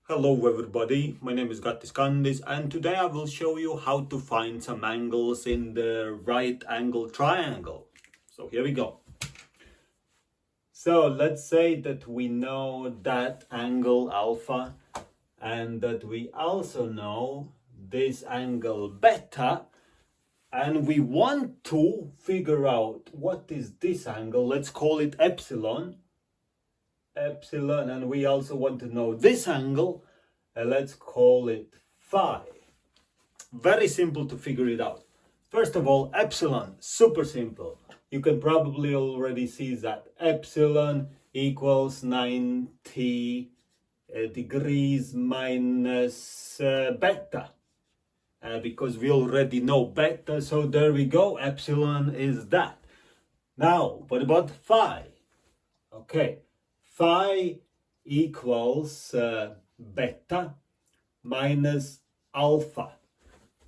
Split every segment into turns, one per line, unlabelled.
Hello everybody, my name is Gattis Kandis and today I will show you how to find some angles in the right angle triangle. So here we go. So let's say that we know that angle alpha and that we also know this angle beta, and we want to figure out what is this angle. Let's call it epsilon, and we also want to know this angle, let's call it phi. Very simple to figure it out. First of all, epsilon, super simple. You can probably already see that epsilon equals 90 degrees minus beta, because we already know beta, so there we go, epsilon is that. Now, what about phi? Okay, phi equals beta minus alpha.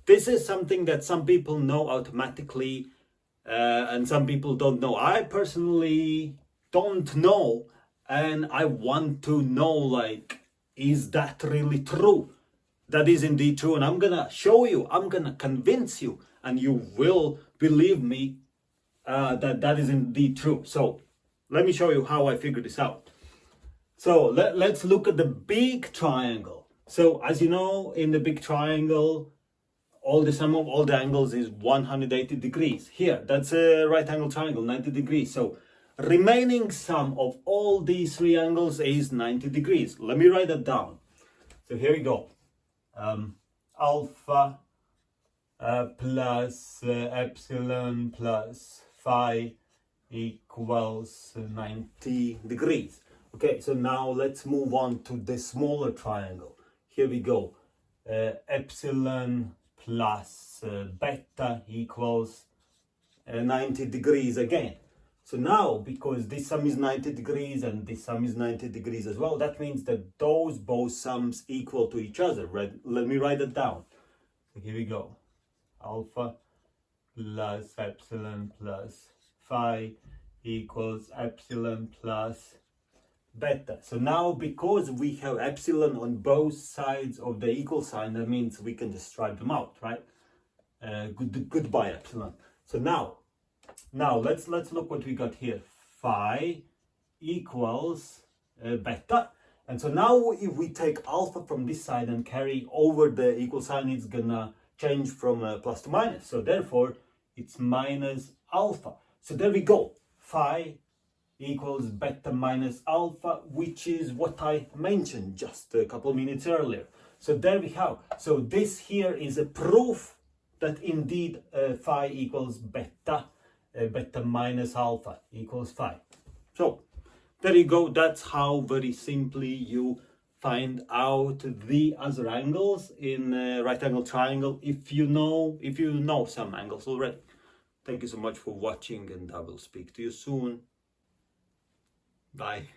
This is something that some people know automatically and some people don't know. I personally don't know, and I want to know, like, is that really true? That is indeed true, and I'm gonna show you, I'm gonna convince you, and you will believe me that is indeed true. So let me show you how I figured this out. So let's look at the big triangle. So as you know, in the big triangle, all the sum of all the angles is 180 degrees. Here, that's a right angle triangle, 90 degrees. So remaining sum of all these three angles is 90 degrees. Let me write that down. So here we go. Alpha plus epsilon plus phi equals 90 degrees. Okay, so now let's move on to the smaller triangle. Here we go. Epsilon plus beta equals 90 degrees again. So now, because this sum is 90 degrees and this sum is 90 degrees as well, that means that those both sums equal to each other, right? Let me write it down. So here we go. Alpha plus epsilon plus phi equals epsilon plus beta. So now, because we have epsilon on both sides of the equal sign, that means we can just strike them out, right? Goodbye epsilon. So now let's look what we got here. Phi equals beta. And so now if we take alpha from this side and carry over the equal sign, it's gonna change from plus to minus. So therefore it's minus alpha. So there we go. Phi equals beta minus alpha, which is what I mentioned just a couple minutes earlier. So there we have. So this here is a proof that indeed phi equals beta, beta minus alpha equals phi. So there you go. That's how very simply you find out the other angles in a right angle triangle if you know some angles already. Thank you so much for watching, and I will speak to you soon. Bye.